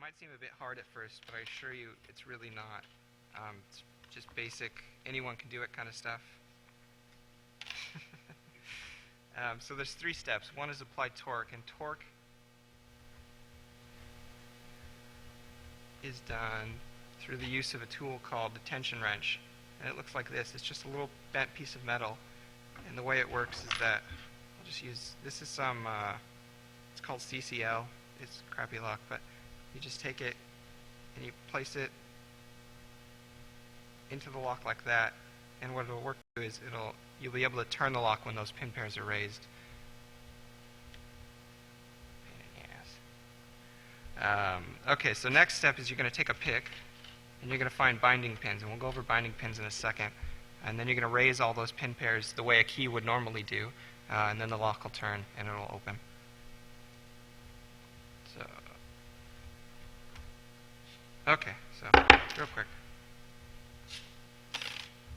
might seem a bit hard at first, but I assure you it's really not. It's just basic, anyone can do it kind of stuff. So there's 3 steps. One is apply torque, and torque is done through the use of a tool called the tension wrench. And it looks like this. It's just a little bent piece of metal. And the way it works is that I'll just use, this is some, it's called CCL. It's crappy lock, but you just take it and you place it into the lock like that. And what it'll work to is you'll be able to turn the lock when those pin pairs are raised. Okay, so next step is you're going to take a pick and you're going to find binding pins, and we'll go over binding pins in a second. And then you're going to raise all those pin pairs the way a key would normally do, and then the lock will turn and it'll open. So, okay, so real quick.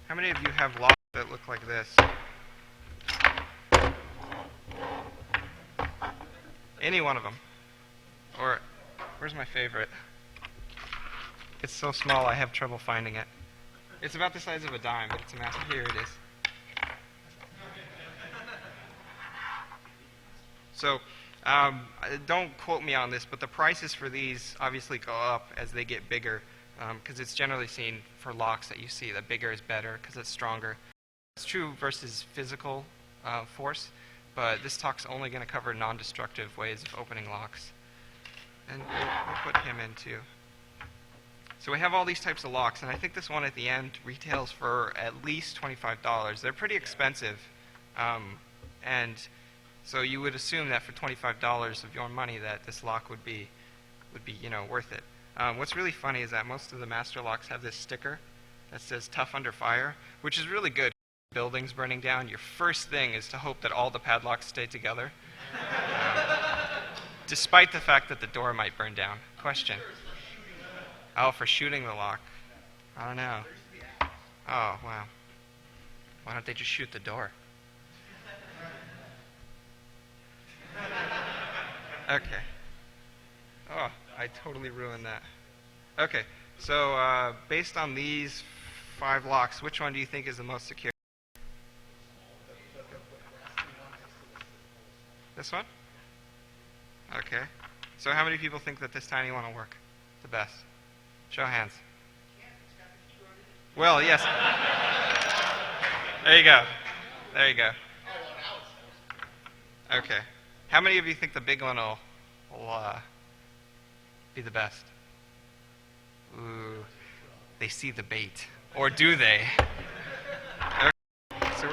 How many of you have locks that look like this? Any one of them? Or, where's my favorite? It's so small I have trouble finding it. It's about the size of a dime, but it's a massive. Here it is. So, don't quote me on this, but the prices for these obviously go up as they get bigger, because it's generally seen for locks that you see that bigger is better because it's stronger. It's true versus physical force, but this talk's only going to cover non-destructive ways of opening locks. And we'll put him in too. So we have all these types of locks, and I think this one at the end retails for at least $25. They're pretty expensive, and so you would assume that for $25 of your money that this lock would be worth it. What's really funny is that most of the master locks have this sticker that says "tough under fire," which is really good. Buildings burning down, your first thing is to hope that all the padlocks stay together, despite the fact that the door might burn down. Question. Oh, for shooting the lock. I don't know. Oh, wow. Why don't they just shoot the door? Okay. Oh, I totally ruined that. Okay, so based on these 5 locks, which one do you think is the most secure? This one? Okay. So how many people think that this tiny one will work the best? Show of hands. Well, yes. There you go. There you go. Okay. How many of you think the big one will be the best? Ooh. They see the bait. Or do they? Okay. So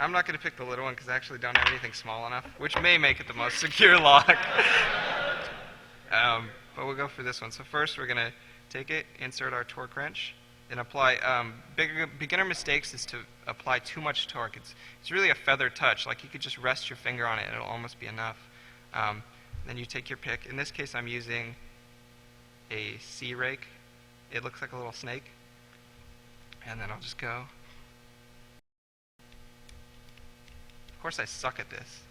I'm not going to pick the little one because I actually don't have anything small enough, which may make it the most secure lock. But we'll go for this one. So first we're going to take it, insert our torque wrench, and apply. Beginner mistakes is to apply too much torque. It's really a feather touch. Like you could just rest your finger on it and it'll almost be enough. Then you take your pick. In this case I'm using a C rake. It looks like a little snake. And then I'll just go. Of course I suck at this.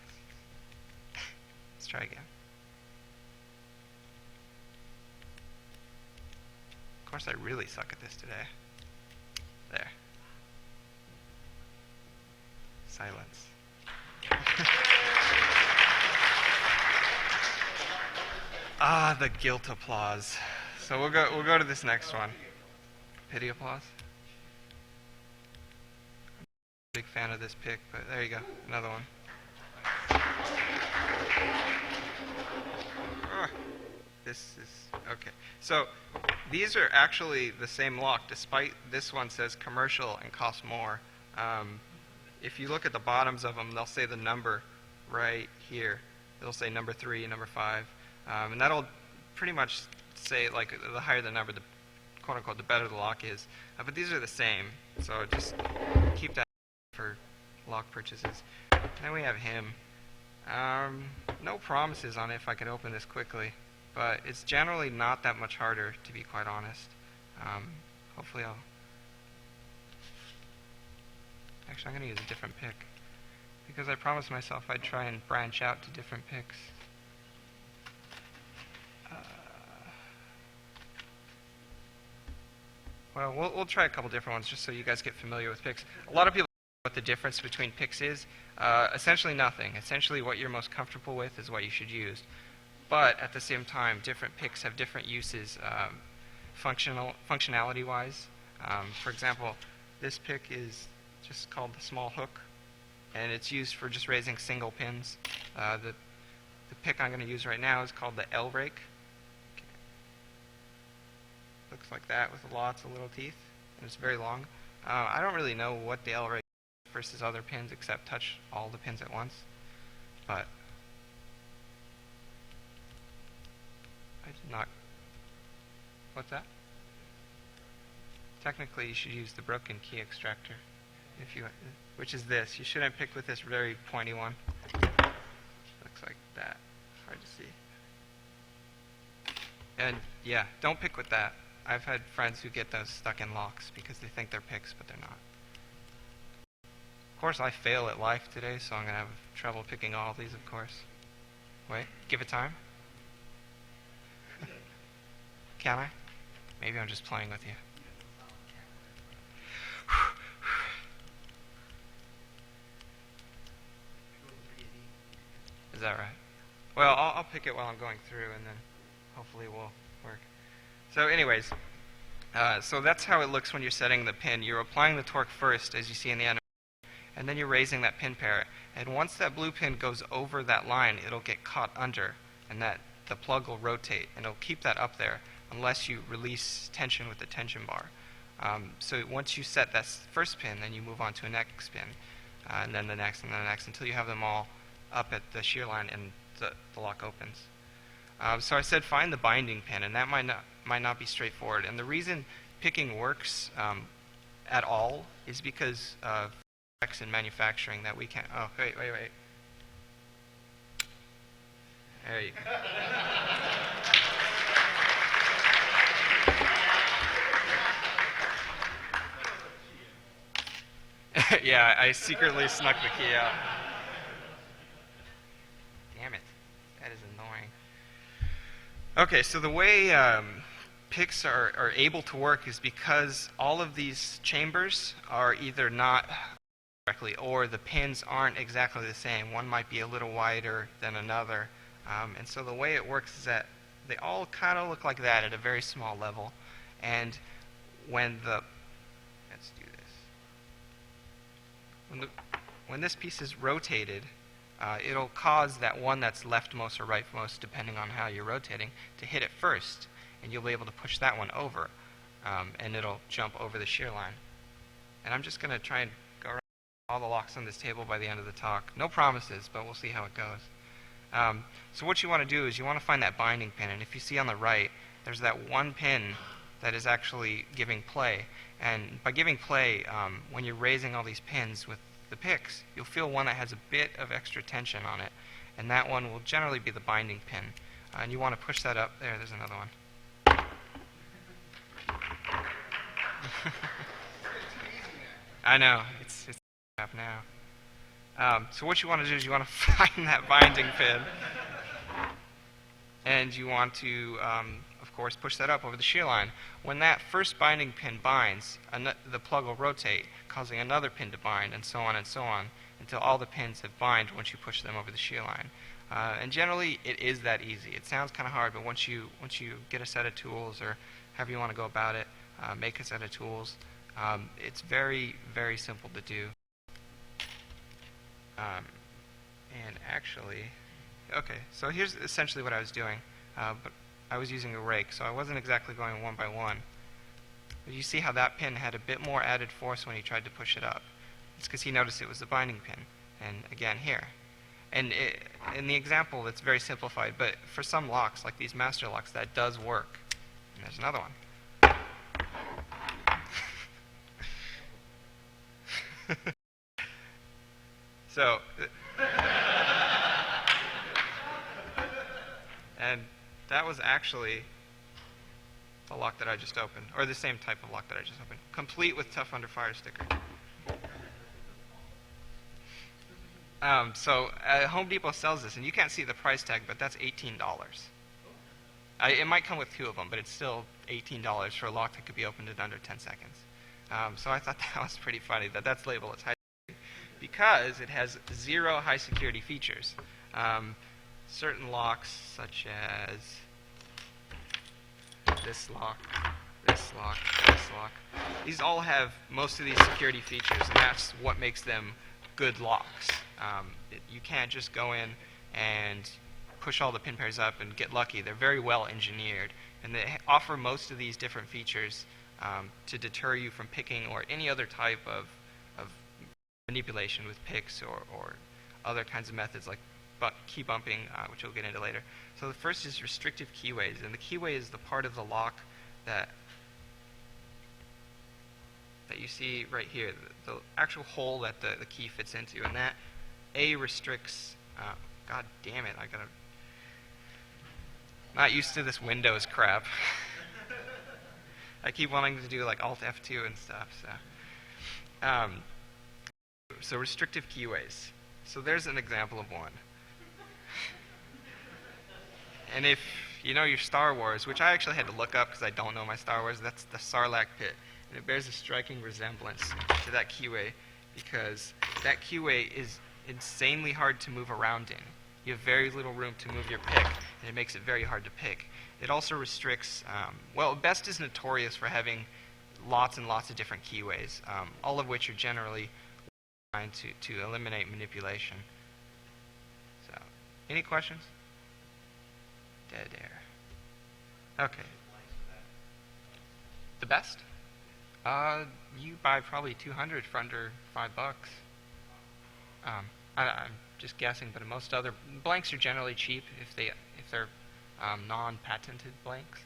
Let's try again. Of course, I really suck at this today. There. Silence. Ah, the guilt applause. So we'll go to this next one. Pity applause. Big fan of this pick, but there you go, another one. This is okay. So these are actually the same lock, despite this one says commercial and costs more. If you look at the bottoms of them, they'll say the number right here. They'll say number 3, number 5, and that'll pretty much say like the higher the number, the quote unquote, the better the lock is. But these are the same, so just keep that for lock purchases. Then we have him. No promises on if I can open this quickly. But it's generally not that much harder, to be quite honest. Hopefully actually, I'm going to use a different pick, because I promised myself I'd try and branch out to different picks. Well, we'll try a couple different ones just so you guys get familiar with picks. A lot of people don't know what the difference between picks is. Essentially nothing. Essentially what you're most comfortable with is what you should use. But at the same time, different picks have different uses functionality-wise. For example, this pick is just called the small hook, and it's used for just raising single pins. The pick I'm going to use right now is called the L rake. Okay. Looks like that with lots of little teeth, and it's very long. I don't really know what the L rake is versus other pins except touch all the pins at once, but I did not. What's that? Technically, you should use the broken key extractor, which is this. You shouldn't pick with this very pointy one. Looks like that. Hard to see. And yeah, don't pick with that. I've had friends who get those stuck in locks because they think they're picks, but they're not. Of course, I fail at life today, so I'm going to have trouble picking all these, of course. Wait, give it time. Can I? Maybe I'm just playing with you. Is that right? Well, I'll pick it while I'm going through, and then hopefully it will work. So anyways, so that's how it looks when you're setting the pin. You're applying the torque first, as you see in the animation, and then you're raising that pin pair. And once that blue pin goes over that line, it'll get caught under, and the plug will rotate, and it'll keep that up there unless you release tension with the tension bar. So once you set that first pin, then you move on to a next pin, and then the next, and then the next, until you have them all up at the shear line and the lock opens. So I said find the binding pin, and that might not be straightforward. And the reason picking works at all is because of effects in manufacturing that we can't. Oh, wait. There you go. Yeah, I secretly snuck the key out. Damn it. That is annoying. Okay, so the way picks are able to work is because all of these chambers are either not correctly or the pins aren't exactly the same. One might be a little wider than another. And so the way it works is that they all kind of look like that at a very small level. And when let's do this. When this piece is rotated, it'll cause that one that's leftmost or rightmost, depending on how you're rotating, to hit it first, and you'll be able to push that one over, and it'll jump over the shear line. And I'm just going to try and go around all the locks on this table by the end of the talk. No promises, but we'll see how it goes. So what you want to do is you want to find that binding pin, and if you see on the right, there's that one pin that is actually giving play. And by giving play, when you're raising all these pins with the picks, you'll feel one that has a bit of extra tension on it, and that one will generally be the binding pin. And you want to push that up. There's another one. I know, it's up now. So what you want to do is you want to find that binding pin, and you want to, of course, push that up over the shear line. When that first binding pin binds, the plug will rotate, causing another pin to bind, and so on, until all the pins have bind once you push them over the shear line. And generally, it is that easy. It sounds kind of hard, but once you get a set of tools, or however you want to go about it, make a set of tools, it's very, very simple to do. And actually, okay, so here's essentially what I was doing, but I was using a rake, so I wasn't exactly going one by one. But you see how that pin had a bit more added force when he tried to push it up. It's because he noticed it was the binding pin. And again, here. And in the example, it's very simplified, but for some locks, like these master locks, that does work. And there's another one. So, and that was actually the lock that I just opened, or the same type of lock that I just opened, complete with Tough Under Fire sticker. So Home Depot sells this, and you can't see the price tag, but that's $18. It might come with 2 of them, but it's still $18 for a lock that could be opened in under 10 seconds. So I thought that was pretty funny that that's labeled as high security because it has 0 high security features. Certain locks, such as this lock, this lock, this lock, these all have most of these security features, and that's what makes them good locks. You can't just go in and push all the pin pairs up and get lucky. They're very well engineered, and they offer most of these different features to deter you from picking or any other type of manipulation with picks or other kinds of methods like key bumping, which we'll get into later. So the first is restrictive keyways, and the keyway is the part of the lock that you see right here, the actual hole that the key fits into, and that restricts. God damn it! Not used to this Windows crap. I keep wanting to do like Alt F2 and stuff. So restrictive keyways. So there's an example of one. And if you know your Star Wars, which I actually had to look up because I don't know my Star Wars, that's the Sarlacc pit. And it bears a striking resemblance to that keyway because that keyway is insanely hard to move around in. You have very little room to move your pick, and it makes it very hard to pick. It also restricts, well, Best is notorious for having lots and lots of different keyways, all of which are generally trying to eliminate manipulation. So, any questions? Dead air. Okay. The Best? You buy probably 200 for under $5. I'm just guessing, but most other blanks are generally cheap if they're non-patented blanks.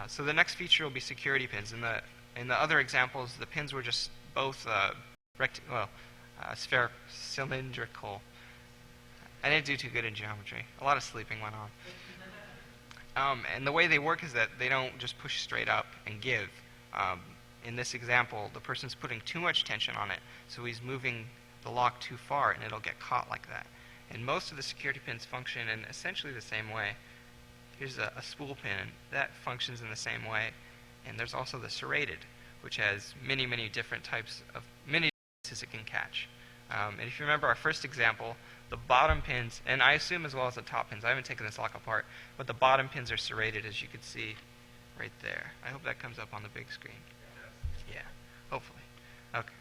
So the next feature will be security pins. In the other examples, the pins were just both cylindrical. I didn't do too good in geometry. A lot of sleeping went on. And the way they work is that they don't just push straight up and give. In this example, the person's putting too much tension on it, so he's moving the lock too far, and it'll get caught like that. And most of the security pins function in essentially the same way. Here's a spool pin that functions in the same way, and there's also the serrated, which has many different types of many devices it can catch. And if you remember our first example, the bottom pins, and I assume as well as the top pins, I haven't taken this lock apart, but the bottom pins are serrated, as you can see right there. I hope that comes up on the big screen. Yeah, hopefully. Okay.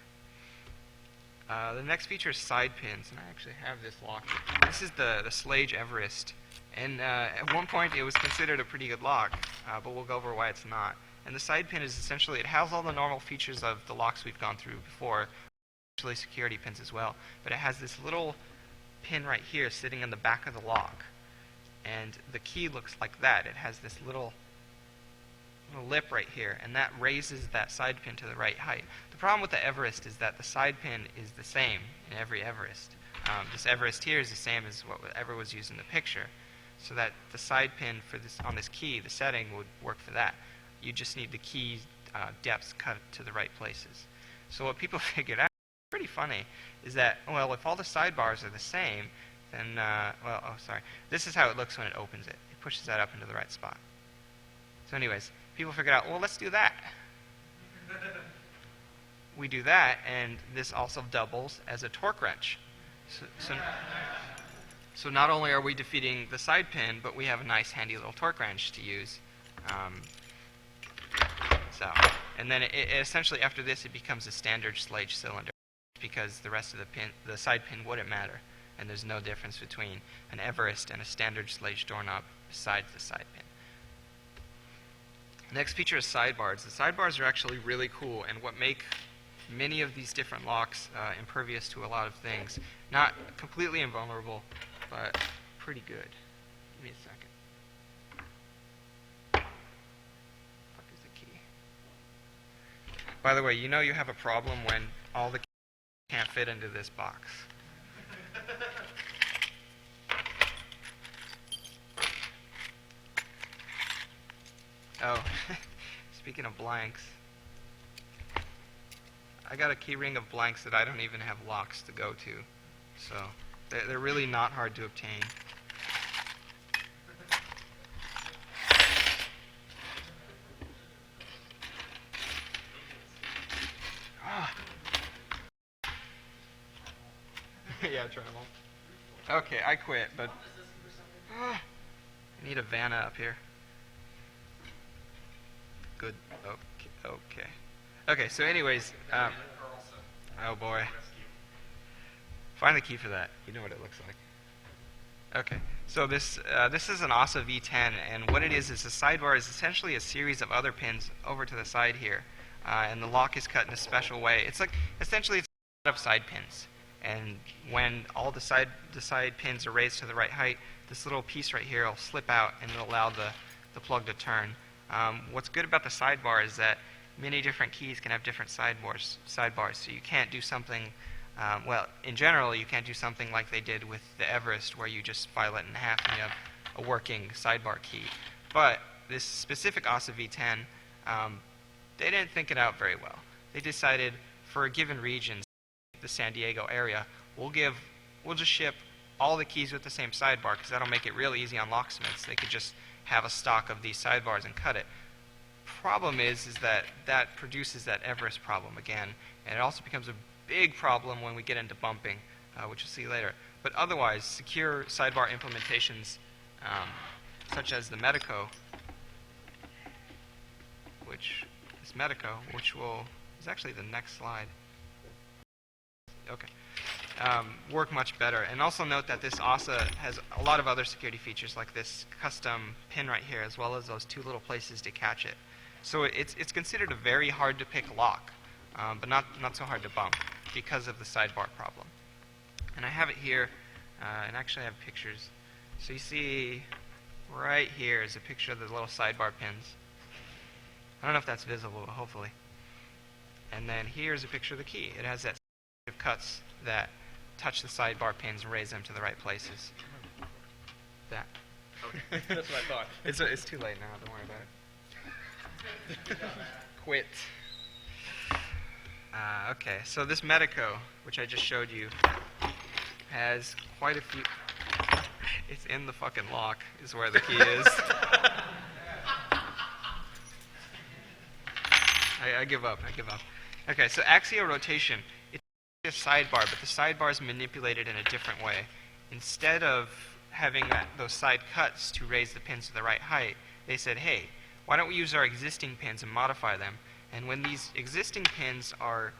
The next feature is side pins, and I actually have this lock. This is the Slage Everest, and at one point it was considered a pretty good lock, but we'll go over why it's not. And the side pin is essentially, it has all the normal features of the locks we've gone through before, actually security pins as well, but it has this little pin right here sitting in the back of the lock, and the key looks like that. It has this little lip right here, and that raises that side pin to the right height. The problem with the Everest is that the side pin is the same in every Everest. This Everest here is the same as whatever was used in the picture, so that the side pin for this on this key, the setting would work for that. You just need the key depths cut to the right places. So what people figured out, pretty funny, is that, well, if all the sidebars are the same, then, this is how it looks when it opens it. It pushes that up into the right spot. So anyways, people figured out, well, let's do that. We do that, and this also doubles as a torque wrench. So not only are we defeating the side pin, but we have a nice handy little torque wrench to use. And then it essentially after this it becomes a standard Slage cylinder because the rest of the side pin wouldn't matter, and there's no difference between an Everest and a standard Slage doorknob besides the side pin. Next feature is sidebars. The sidebars are actually really cool and what make many of these different locks impervious to a lot of things. Not completely invulnerable, but pretty good. Give me a second. Fuck is the key? By the way, you know you have a problem when all the keys can't fit into this box. Oh, speaking of blanks, I got a key ring of blanks that I don't even have locks to go to, so they're really not hard to obtain. Yeah, travel. Okay, I quit, but I need a Vanna up here. Good. Okay. Okay. Okay. So, anyways, oh boy, find the key for that. You know what it looks like. Okay. So this is an ASA V10, and what it is a sidebar is essentially a series of other pins over to the side here, and the lock is cut in a special way. It's like essentially it's a set of side pins, and when all the side pins are raised to the right height, this little piece right here will slip out and it'll allow the plug to turn. What's good about the sidebar is that many different keys can have different sidebars, so you can't do something. Well, in general, you can't do something like they did with the Everest, where you just file it in half and you have a working sidebar key. But this specific ASA V10, they didn't think it out very well. They decided for a given region, the San Diego area, we'll just ship all the keys with the same sidebar, because that'll make it real easy on locksmiths. They could just have a stock of these sidebars and cut it. Problem is that produces that Everest problem again, and it also becomes a big problem when we get into bumping, which you'll see later. But otherwise, secure sidebar implementations, such as the Medico, which is actually the next slide. Okay. Work much better. And also note that this ASA has a lot of other security features, like this custom pin right here, as well as those two little places to catch it. So it's considered a very hard to pick lock, but not so hard to bump, because of the sidebar problem. And I have it here, and actually I have pictures. So you see right here is a picture of the little sidebar pins. I don't know if that's visible, but hopefully. And then here's a picture of the key. It has that of cuts that touch the sidebar pins and raise them to the right places. That. Okay. That's what I thought. It's too late now. Don't worry about it. Quit. Okay, so this Medico, which I just showed you, has quite a few. It's in the fucking lock, is where the key is. I give up. Okay, so axial rotation. It's a sidebar, but the sidebar is manipulated in a different way. Instead of having those side cuts to raise the pins to the right height, they said, hey, why don't we use our existing pins and modify them? And when these existing pins are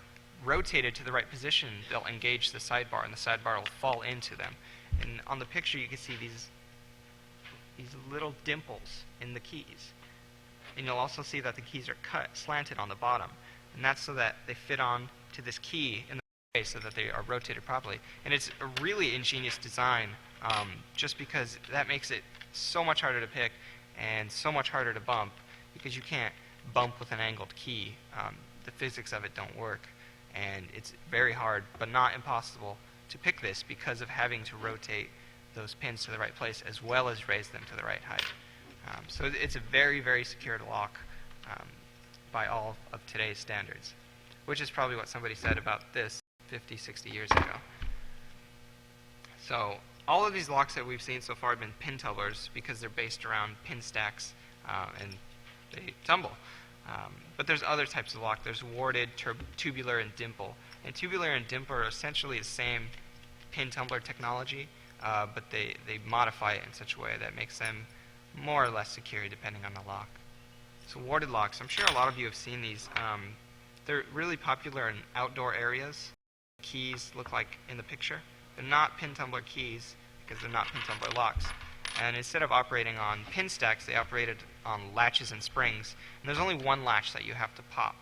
rotated to the right position, they'll engage the sidebar, and the sidebar will fall into them. And on the picture, you can see these little dimples in the keys. And you'll also see that the keys are slanted on the bottom. And that's so that they fit on to this key in the way so that they are rotated properly. And it's a really ingenious design, just because that makes it so much harder to pick and so much harder to bump, because you can't bump with an angled key. The physics of it don't work, and it's very hard, but not impossible, to pick this because of having to rotate those pins to the right place as well as raise them to the right height. So it's a very, very secure lock by all of today's standards, which is probably what somebody said about this 50, 60 years ago. So all of these locks that we've seen so far have been pin tumblers because they're based around pin stacks, and they tumble. But there's other types of lock. There's warded, tubular, and dimple. And tubular and dimple are essentially the same pin tumbler technology, but they modify it in such a way that makes them more or less secure depending on the lock. So warded locks, I'm sure a lot of you have seen these. They're really popular in outdoor areas. Keys look like in the picture. They're not pin tumbler keys because they're not pin tumbler locks. And instead of operating on pin stacks, they operated on latches and springs. And there's only one latch that you have to pop,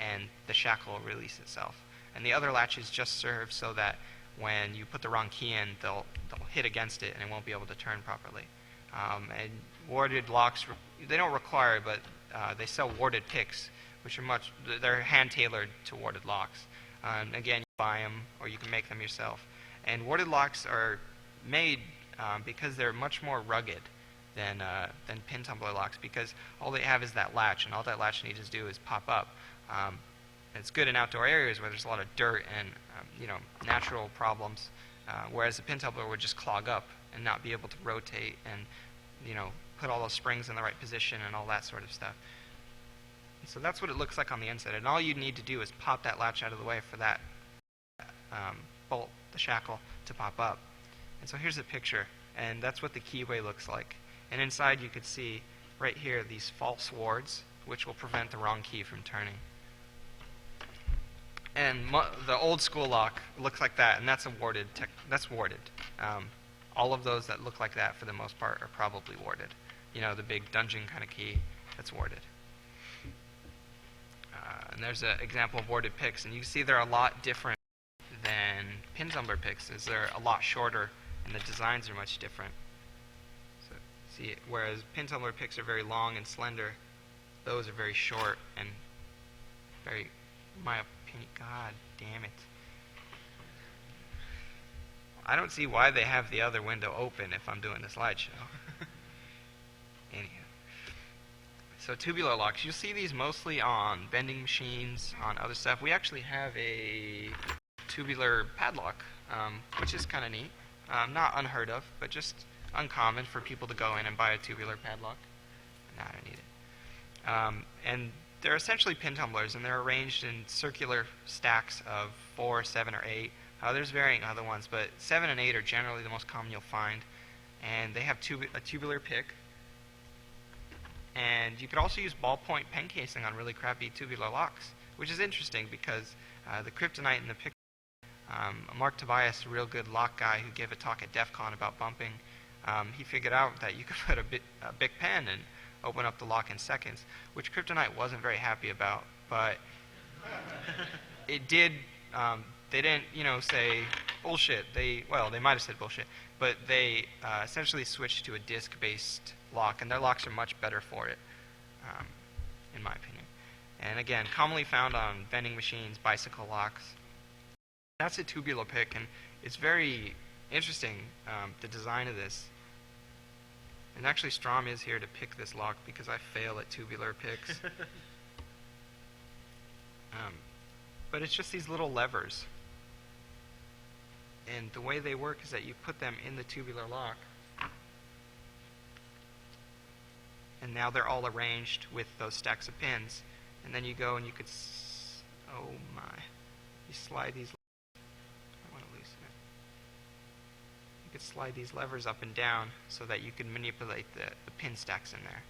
and the shackle will release itself. And the other latches just serve so that when you put the wrong key in, they'll hit against it and it won't be able to turn properly. And warded locks, they don't require it, but they sell warded picks, which are they're hand-tailored to warded locks. Again, you buy them or you can make them yourself. And warded locks are made because they're much more rugged than pin tumbler locks, because all they have is that latch, and all that latch needs to do is pop up. It's good in outdoor areas where there's a lot of dirt and natural problems, whereas the pin tumbler would just clog up and not be able to rotate and put all those springs in the right position and all that sort of stuff. And so that's what it looks like on the inside, and all you need to do is pop that latch out of the way for that bolt the shackle to pop up. And so here's a picture, and that's what the keyway looks like. And inside you could see right here these false wards, which will prevent the wrong key from turning. And the old school lock looks like that, and that's a warded. That's warded. All of those that look like that, for the most part, are probably warded. You know, the big dungeon kind of key, that's warded. And there's an example of warded picks, and you see they're a lot different than pin tumbler picks, as they're a lot shorter, and the designs are much different. So, see, whereas pin tumbler picks are very long and slender, those are very short and very, in my opinion, god damn it. I don't see why they have the other window open if I'm doing the slideshow. Anyhow. So tubular locks, you'll see these mostly on vending machines, on other stuff. We actually have a tubular padlock, which is kind of neat. Not unheard of, but just uncommon for people to go in and buy a tubular padlock. Nah, I don't need it. And they're essentially pin tumblers, and they're arranged in circular stacks of 4, 7, or 8. There's varying other ones, but 7 and 8 are generally the most common you'll find. And they have a tubular pick. And you could also use ballpoint pen casing on really crappy tubular locks, which is interesting because the kryptonite in the pick. Mark Tobias, a real good lock guy who gave a talk at DEF CON about bumping, he figured out that you could put a Bic pen and open up the lock in seconds, which kryptonite wasn't very happy about, but it did. They didn't, say bullshit. They might have said bullshit, but they essentially switched to a disc-based lock, and their locks are much better for it, in my opinion. And again, commonly found on vending machines, bicycle locks. That's a tubular pick, and it's very interesting, the design of this. And actually, Strom is here to pick this lock because I fail at tubular picks. But it's just these little levers. And the way they work is that you put them in the tubular lock. And now they're all arranged with those stacks of pins. And then you go and you could, oh my, you slide these, I want to loosen it. You could slide these levers up and down so that you can manipulate the pin stacks in there.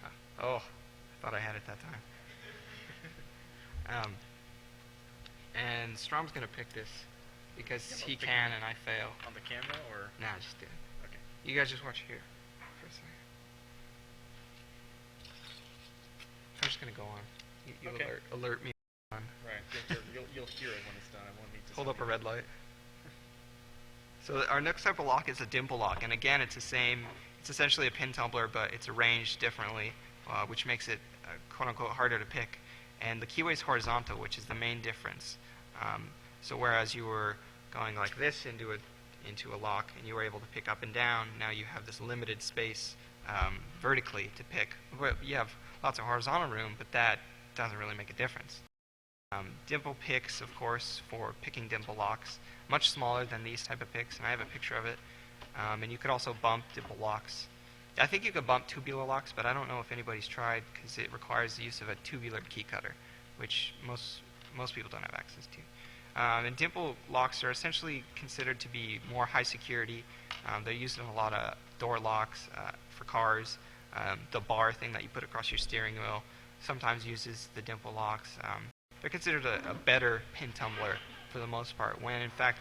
And, oh, I thought I had it that time. And Strom's going to pick this because he can and I fail. On the camera or? Nah, just do it. Okay. You guys just watch here for a second. I'm just going to go on. You'll Okay. alert me on. Right. You'll hear it when it's done. I won't need to Hold up a red light. So our next type of lock is a dimple lock, and again, it's the same. It's essentially a pin tumbler, but it's arranged differently, which makes it quote unquote harder to pick. And the keyway is horizontal, which is the main difference. So whereas you were going like this into a lock, and you were able to pick up and down, now you have this limited space vertically to pick. But you have lots of horizontal room, but that doesn't really make a difference. Dimple picks, of course, for picking dimple locks, much smaller than these type of picks, and I have a picture of it. And you could also bump dimple locks. I think you could bump tubular locks, but I don't know if anybody's tried because it requires the use of a tubular key cutter, which most people don't have access to. And dimple locks are essentially considered to be more high security. They're used in a lot of door locks for cars. The bar thing that you put across your steering wheel sometimes uses the dimple locks. They're considered a better pin tumbler for the most part, when in fact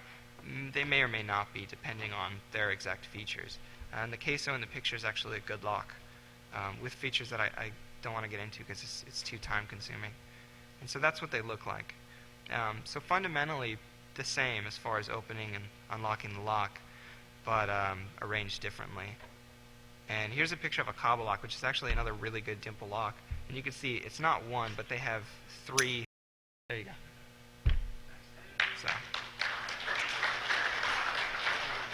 they may or may not be, depending on their exact features. And the queso in the picture is actually a good lock, with features that I don't want to get into because it's too time consuming. And so that's what they look like. So fundamentally the same as far as opening and unlocking the lock, but arranged differently. And here's a picture of a cobble lock, which is actually another really good dimple lock. And you can see it's not one, but they have 3. There you go. So. Did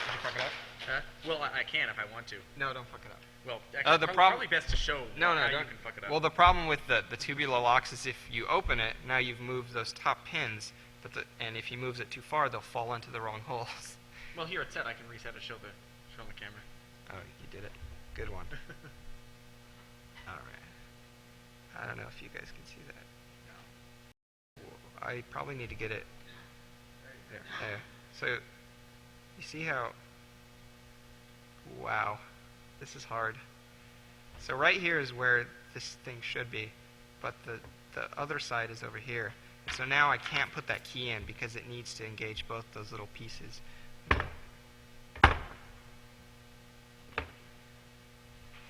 you fuck it up? Huh? Well, I can if I want to. No, don't fuck it up. Well, actually, probably best to show no, how don't. you can fuck it up. Well, the problem with the tubular locks is if you open it, now you've moved those top pins, and if you move it too far, they'll fall into the wrong holes. Well, here it's set. I can reset to show the camera. Oh, you did it. Good one. All right. I don't know if you guys can see that. No. I probably need to get it There. there. So you see how, wow, this is hard. So right here is where this thing should be, but the other side is over here. So now I can't put that key in because it needs to engage both those little pieces.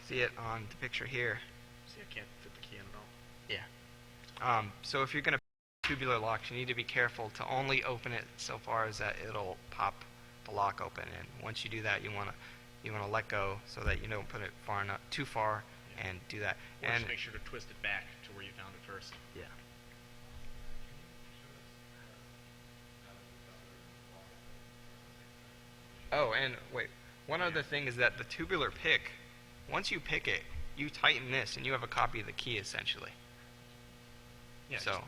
See it on the picture here. See, I can't fit the key in at all. Yeah. So if you're going to tubular locks, you need to be careful to only open it so far as that it'll pop the lock open. And once you do that, you want to let go so that you don't put it far enough, too far, and do that. Or And just make sure to twist it back to where you found it first. yeah. Oh, and wait. One other thing is that the tubular pick, once you pick it, you tighten this, and you have a copy of the key essentially. Yeah. So,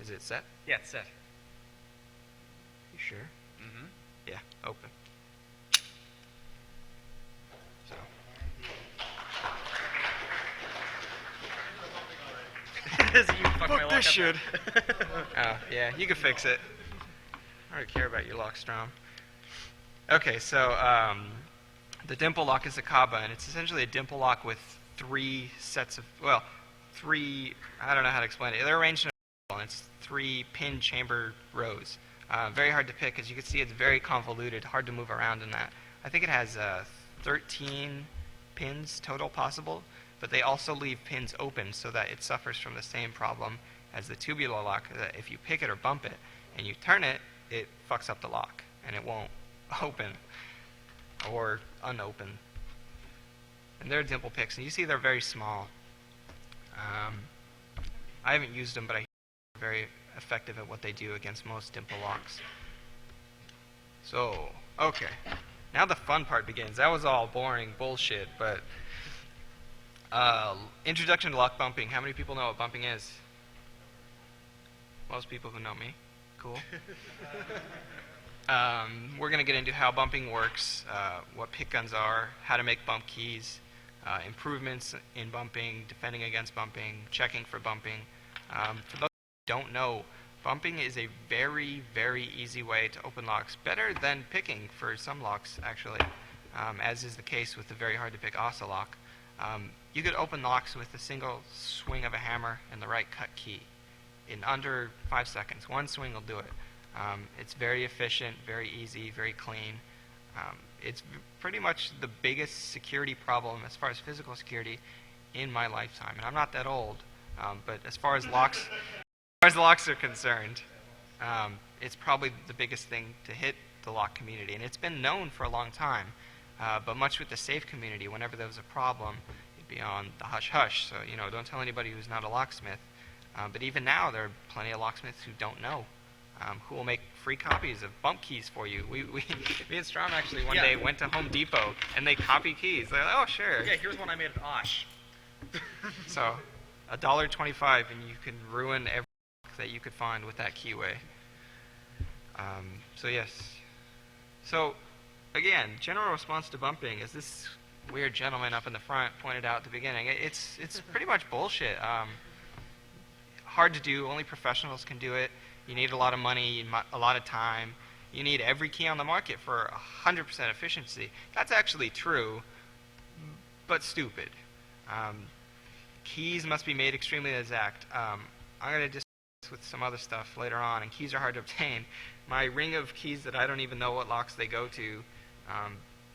is it set? Yeah, it's set. You sure? Mm-hmm. Yeah, open. So. You fucked my lock up. should. Oh, yeah, you can fix it. I don't care about your lock, Strom. Okay, so the dimple lock is a Kaba, and it's essentially a dimple lock with three sets of, well, three, I don't know how to explain it. They're arranged in a, and it's 3 pin chamber rows. Very hard to pick. As you can see, it's very convoluted, hard to move around in that. I think it has 13 pins total possible, but they also leave pins open so that it suffers from the same problem as the tubular lock, that if you pick it or bump it and you turn it, it fucks up the lock and it won't open or unopen. And they're dimple picks, and you see they're very small. I haven't used them, but I hear they're very effective at what they do against most dimple locks. So, okay. Now the fun part begins. That was all boring bullshit, but introduction to lock bumping. How many people know what bumping is? Most people who know me. Cool. We're going to get into how bumping works, what pick guns are, how to make bump keys, improvements in bumping, defending against bumping, checking for bumping. For those who don't know, bumping is a very, very easy way to open locks, better than picking for some locks, actually, as is the case with the very hard to pick OSA lock. You could open locks with a single swing of a hammer and the right cut key in under 5 seconds. One swing will do it. It's very efficient, very easy, very clean. It's pretty much the biggest security problem as far as physical security in my lifetime. And I'm not that old, but as far as locks are concerned, it's probably the biggest thing to hit the lock community. And it's been known for a long time, but much with the safe community, whenever there was a problem, it'd be on the hush-hush. So, don't tell anybody who's not a locksmith. But even now, there are plenty of locksmiths who don't know, who will make free copies of bump keys for you. Me and Strom actually one day went to Home Depot, and they copy keys. They're like, oh, sure. Yeah, here's one I made at Osh. So, $1.25, and you can ruin every lock that you could find with that keyway. So yes. So, again, general response to bumping, as this weird gentleman up in the front pointed out at the beginning, it's pretty much bullshit. Hard to do. Only professionals can do it. You need a lot of money, a lot of time. You need every key on the market for 100% efficiency. That's actually true, but stupid. Keys must be made extremely exact. I'm going to discuss this with some other stuff later on, and keys are hard to obtain. My ring of keys that I don't even know what locks they go to,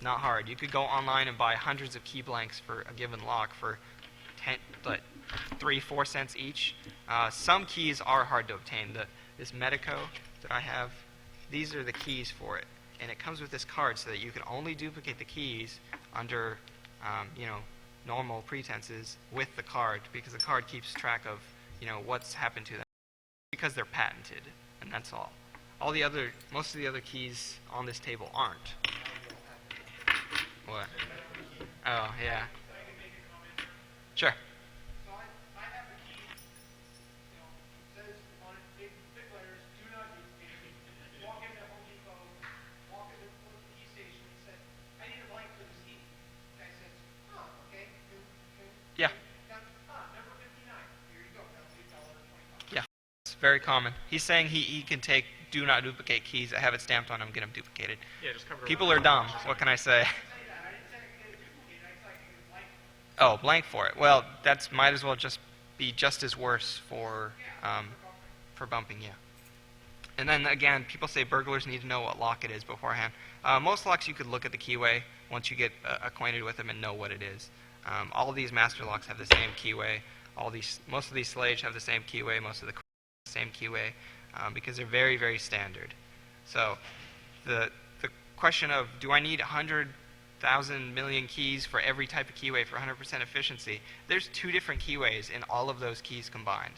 not hard. You could go online and buy hundreds of key blanks for a given lock for 3-4 cents each. Some keys are hard to obtain. This Medico that I have, these are the keys for it, and it comes with this card so that you can only duplicate the keys under, normal pretenses with the card, because the card keeps track of, what's happened to them, because they're patented, and that's all. Most of the other keys on this table aren't. What? Oh, yeah. Sure. very common. He's saying he can take do not duplicate keys that have it stamped on them, get them duplicated. Yeah, just cover it People up. are dumb. What can I say? Oh, blank for it. Well, that's might as well just be just as worse for bumping, yeah. And then again, people say burglars need to know what lock it is beforehand. Most locks you could look at the keyway once you get acquainted with them and know what it is. All of these master locks have the same keyway. Most of these Slage have the same keyway. Most of the same keyway because they're very, very standard. So the question of do I need 100,000 million keys for every type of keyway for 100% efficiency? There's 2 different keyways in all of those keys combined.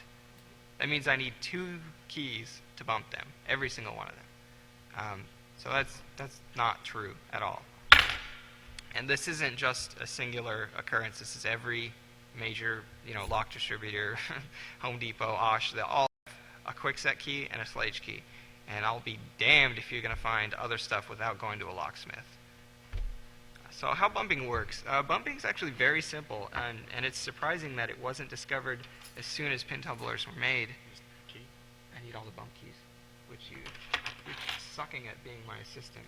That means I need 2 keys to bump them, every single one of them. So that's not true at all. And this isn't just a singular occurrence. This is every major, lock distributor, Home Depot, Osh. They all have a quickset key and a Slage key. And I'll be damned if you're going to find other stuff without going to a locksmith. So how bumping works? Bumping is actually very simple, and it's surprising that it wasn't discovered as soon as pin tumblers were made. Key. I need all the bump keys, which you're sucking at being my assistant.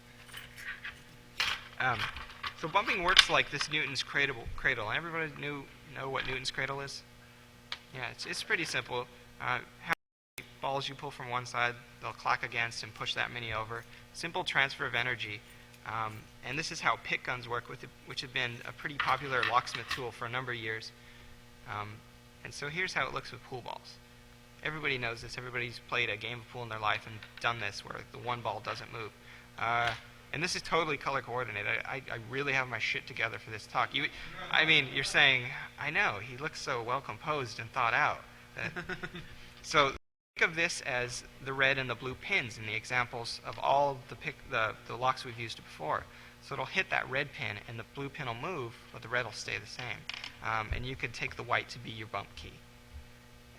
So bumping works like this Newton's cradle. Everybody know what Newton's cradle is? Yeah, it's pretty simple. How many balls you pull from one side, they'll clack against and push that many over. Simple transfer of energy. And this is how pick guns work, which have been a pretty popular locksmith tool for a number of years. And so here's how it looks with pool balls. Everybody knows this. Everybody's played a game of pool in their life and done this, where the one ball doesn't move. And this is totally color coordinated. I really have my shit together for this talk. You're saying, I know, he looks so well composed and thought out. So think of this as the red and the blue pins in the examples of all the locks we've used before. So it'll hit that red pin and the blue pin will move, but the red will stay the same. And you could take the white to be your bump key.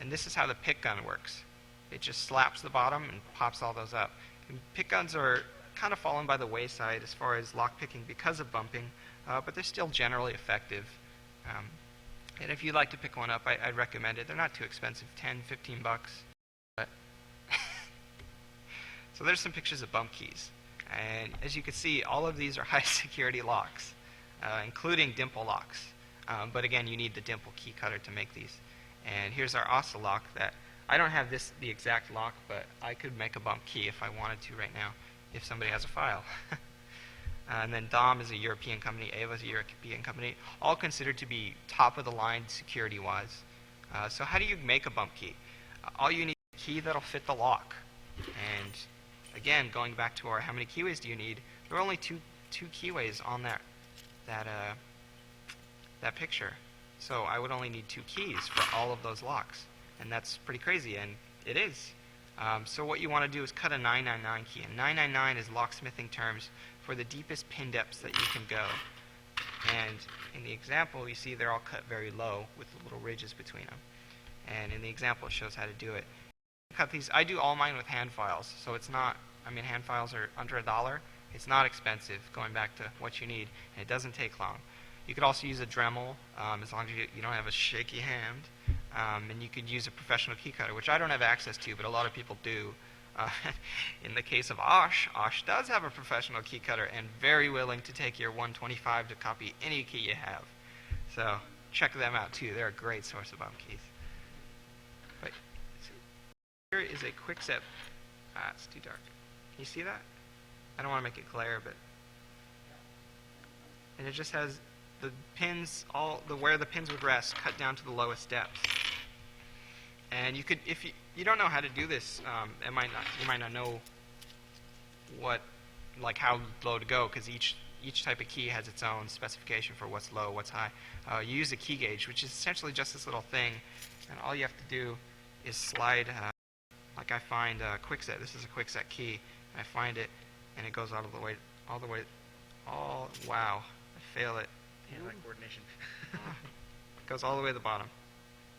And this is how the pick gun works. It just slaps the bottom and pops all those up. And pick guns are kind of fallen by the wayside as far as lock picking because of bumping, but they're still generally effective. And if you'd like to pick one up, I'd recommend it. They're not too expensive, 10, 15 bucks. But so there's some pictures of bump keys. And as you can see, all of these are high security locks, including dimple locks. But again, you need the dimple key cutter to make these. And here's our Ossa lock that I don't have the exact lock, but I could make a bump key if I wanted to right now, if somebody has a file. And then Dom is a European company, Ava is a European company, all considered to be top of the line security-wise. So how do you make a bump key? All you need is a key that'll fit the lock. And again, going back to our how many keyways do you need, there are only two keyways on that picture. So I would only need 2 keys for all of those locks. And that's pretty crazy, and it is. So what you want to do is cut a 999 key. And 999 is locksmithing terms for the deepest pin depths that you can go. And in the example, you see they're all cut very low with the little ridges between them. And in the example, it shows how to do it. Cut these. I do all mine with hand files, so it's not. Hand files are under $1. It's not expensive. Going back to what you need, and it doesn't take long. You could also use a Dremel, as long as you don't have a shaky hand. And you could use a professional key cutter, which I don't have access to, but a lot of people do. In the case of Osh does have a professional key cutter and very willing to take your 125 to copy any key you have. So check them out too. They're a great source of bump keys. But here is a quickset. It's too dark. Can you see that? I don't want to make it glare, but and it just has the pins, where the pins would rest, cut down to the lowest depths. And you could, if you don't know how to do this, you might not know how low to go, because each type of key has its own specification for what's low, what's high. You use a key gauge, which is essentially just this little thing, and all you have to do is slide. Like I find a quickset. This is a quickset key, and I find it, and it goes all the way. Wow, I fail it. Hand-eye coordination. It goes all the way to the bottom.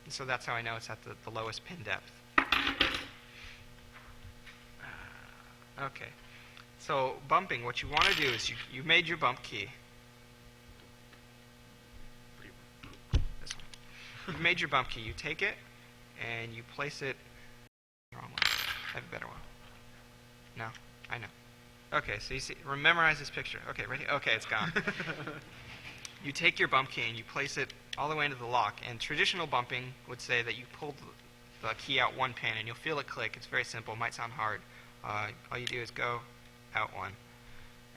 And so that's how I know it's at the lowest pin depth. Okay. So bumping, what you want to do is you made your bump key. This one. You've made your bump key. You take it and you place it wrong I have a better one. No, I know. Okay, so you see, memorize this picture. Okay, ready? Okay, it's gone. You take your bump key and you place it all the way into the lock. And traditional bumping would say that you pull the key out one pin and you'll feel it click. It's very simple. It might sound hard. All you do is go out one.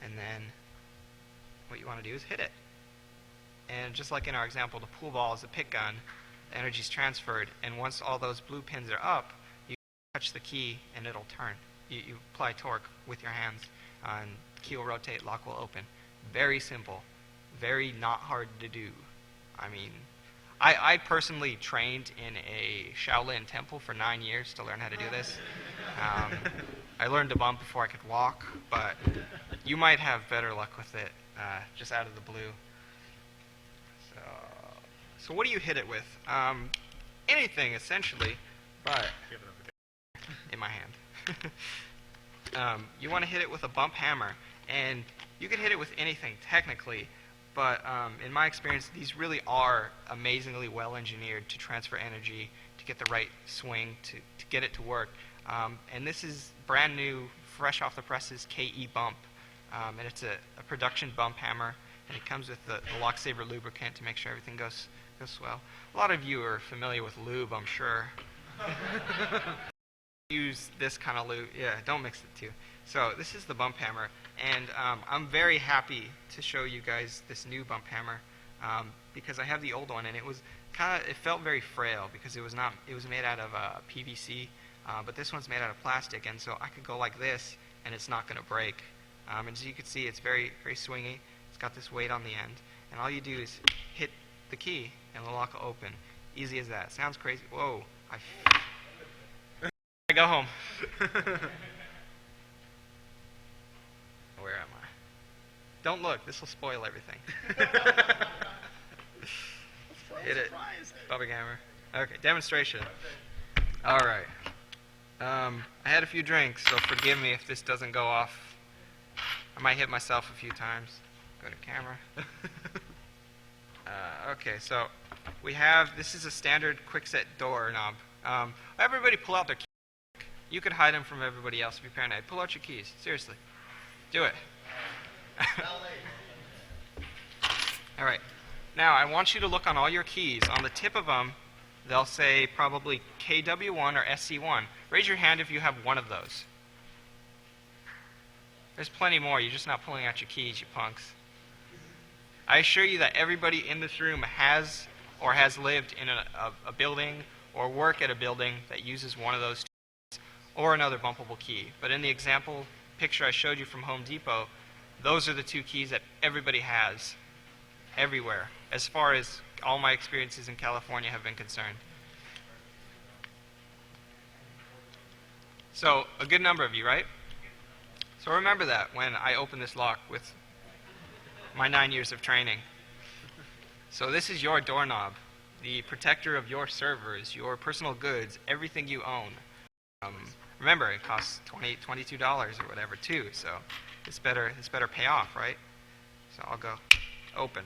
And then what you want to do is hit it. And just like in our example, the pool ball is a pick gun. The energy is transferred. And once all those blue pins are up, you touch the key and it'll turn. You apply torque with your hands. And the key will rotate, lock will open. Very simple. Very not hard to do. I mean, I personally trained in a Shaolin temple for 9 years to learn how to do this. I learned to bump before I could walk, but you might have better luck with it just out of the blue. So what do you hit it with? Anything, essentially, but in my hand. You want to hit it with a bump hammer, and you can hit it with anything, technically. But in my experience, these really are amazingly well engineered to transfer energy, to get the right swing, to get it to work. And this is brand new, fresh off the presses KE Bump. And it's a production bump hammer. And it comes with the Locksaver lubricant to make sure everything goes well. A lot of you are familiar with lube, I'm sure. Use this kind of lube. Yeah, don't mix the two. So this is the bump hammer, and I'm very happy to show you guys this new bump hammer because I have the old one, and it felt very frail because it was made out of PVC, but this one's made out of plastic, and so I could go like this, and it's not going to break. And as you can see, it's very very swingy. It's got this weight on the end, and all you do is hit the key, and the lock will open. Easy as that. Sounds crazy. Whoa! I go home. Where am I? Don't look. This will spoil everything. Hit it. Bumping hammer. Okay, demonstration. All right. I had a few drinks, so forgive me if this doesn't go off. I might hit myself a few times. Go to camera. Okay, so this is a standard quick-set door knob. Everybody pull out their keys. You could hide them from everybody else if you're paranoid. Pull out your keys. Seriously. Do it. All right. Now, I want you to look on all your keys. On the tip of them, they'll say probably KW1 or SC1. Raise your hand if you have one of those. There's plenty more. You're just not pulling out your keys, you punks. I assure you that everybody in this room has or has lived in a building or work at a building that uses one of those keys or another bumpable key. But in the example picture I showed you from Home Depot, those are the two keys that everybody has everywhere, as far as all my experiences in California have been concerned. So a good number of you, right? So remember that when I open this lock with my 9 years of training. So this is your doorknob, the protector of your servers, your personal goods, everything you own. Remember, it costs $22 or whatever too, so this better pay off, right? So I'll go open.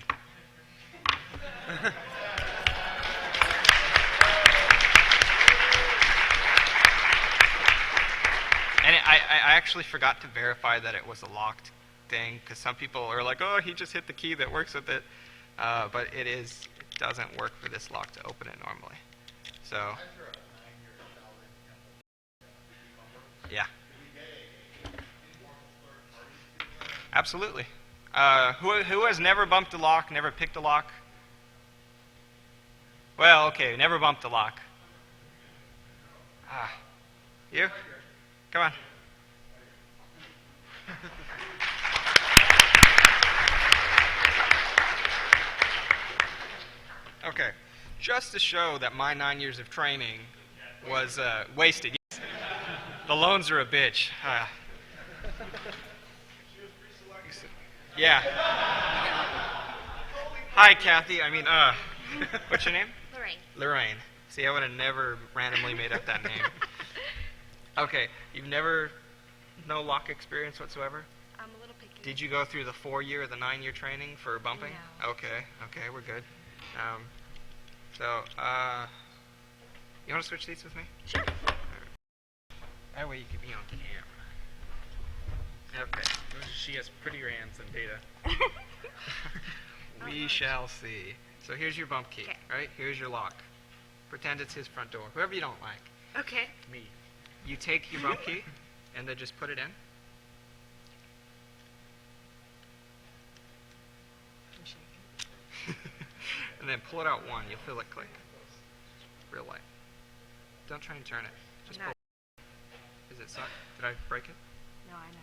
And I actually forgot to verify that it was a locked thing, because some people are like, oh, he just hit the key that works with it. But it doesn't work for this lock to open it normally. So, yeah. Absolutely. Who has never bumped a lock, never picked a lock? Well, okay, never bumped a lock. You? Come on. Okay, just to show that my 9 years of training was wasted. Yes. The loans are a bitch. Yeah. Hi, Kathy. What's your name? Lorraine. Lorraine. See, I would have never randomly made up that name. Okay, you've no lock experience whatsoever? I'm a little picky. Did you go through the 4-year or the 9-year training for bumping? No. Okay, we're good. You want to switch seats with me? Sure. I way you can be on camera. Okay. She has prettier hands than Data. We shall see. So here's your bump key, right? Here's your lock. Pretend it's his front door. Whoever you don't like. Okay. Me. You take your bump key and then just put it in. I'm shaking. And then pull it out one. You'll feel it click. Real light. Don't try and turn it. Just No. pull. Is it stuck? Did I break it? No, I know.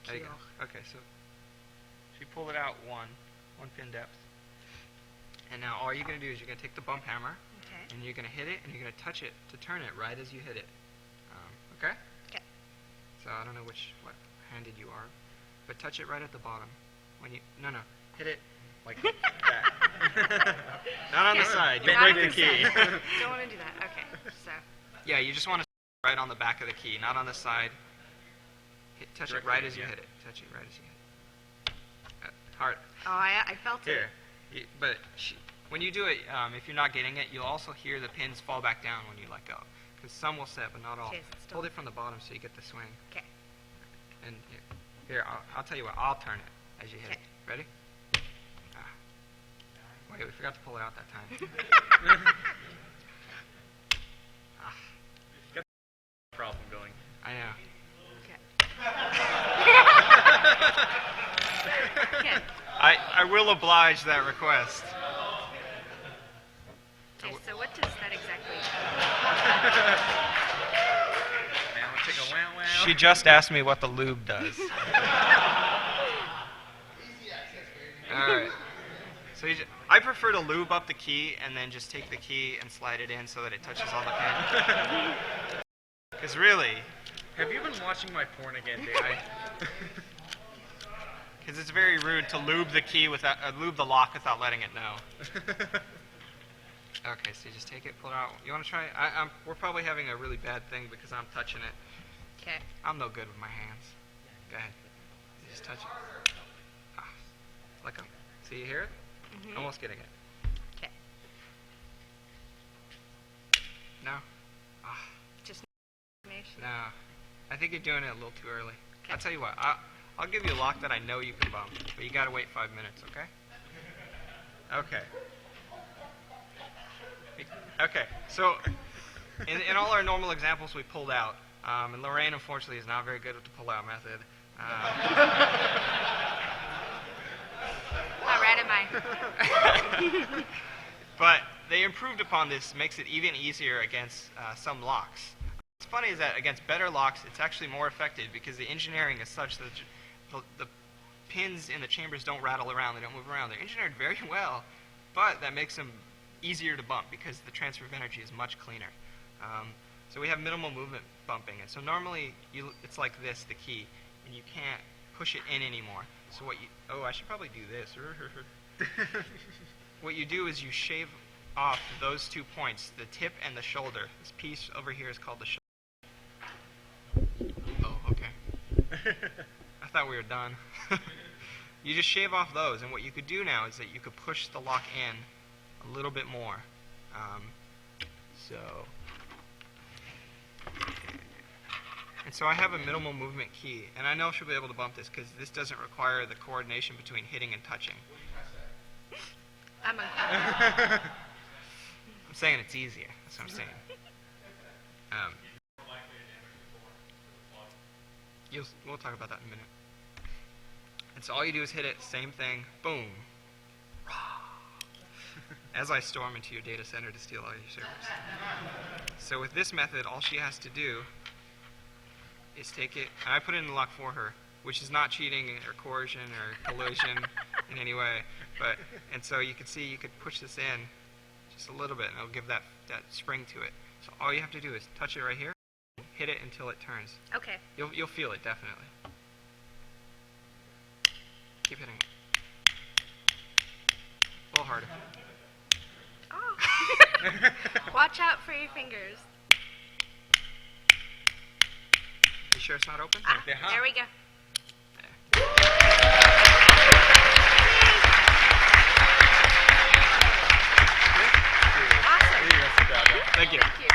There you go. Okay, so you pull it out one pin depth. And now all you're going to do is you're going to take the bump hammer Okay. and you're going to hit it and you're going to touch it to turn it right as you hit it. Okay? Okay. So I don't know what handed you are, but touch it right at the bottom. When you no, hit it like that. Not on the side. You Not break on the key. side. Don't want to do that. Okay. So. Yeah, you just want to right on the back of the key, not on the side. Touch it right as you hit it. Touch it right as you hit it. Hard. Oh, I felt Here. But when you do it, if you're not getting it, you'll also hear the pins fall back down when you let go. Because some will set, but not all. Okay, so Hold it from the bottom so you get the swing. Okay. And here, I'll tell you what. I'll turn it as you hit it. Ready? Wait, we forgot to pull it out that time. Got a problem going. I know. Okay. I will oblige that request. Okay, so what does that exactly Man, we'll take a wow wow. She just asked me what the lube does. All right. So I prefer to lube up the key and then just take the key and slide it in so that it touches all the pins. Because really, Have you been watching my porn again, Dave? because it's very rude to lube the key without lube the lock without letting it know. Okay, so you just take it, pull it out. You want to try? We're probably having a really bad thing because I'm touching it. Okay. I'm no good with my hands. Go ahead. You just touch it. Let go. See, you hear it? Mm-hmm. Almost getting it. Okay. No? Just information. No. I think you're doing it a little too early. Okay. I'll tell you what. I'll give you a lock that I know you can bump, but you got to wait 5 minutes, okay? Okay. Okay, so in all our normal examples we pulled out, and Lorraine unfortunately is not very good with the pull-out method. How right am I? But they improved upon this, makes it even easier against some locks. What's funny is that against better locks, it's actually more effective because the engineering is such that the pins in the chambers don't rattle around, they don't move around. They're engineered very well, but that makes them easier to bump because the transfer of energy is much cleaner. So we have minimal movement bumping, and so normally it's like this, the key, and you can't push it in anymore. So I should probably do this. What you do is you shave off those 2 points, the tip and the shoulder. This piece over here is called the shoulder. Oh, okay. I thought we were done. You just shave off those, and what you could do now is that you could push the lock in a little bit more. And so I have a minimal movement key, and I know she'll be able to bump this because this doesn't require the coordination between hitting and touching. I'm uncomfortable. I'm saying it's easier. That's what I'm saying. We'll talk about that in a minute. And so all you do is hit it, same thing, boom. As I storm into your data center to steal all your servers. So with this method, all she has to do is take it, and I put it in the lock for her, which is not cheating or coercion or collusion in any way. And so you can see you could push this in just a little bit, and it'll give that spring to it. So all you have to do is touch it right here, hit it until it turns. Okay. You'll feel it definitely. Keep hitting it. A little harder. Oh. Watch out for your fingers. You sure it's not open? There we go. Awesome. Thank you. Thank you.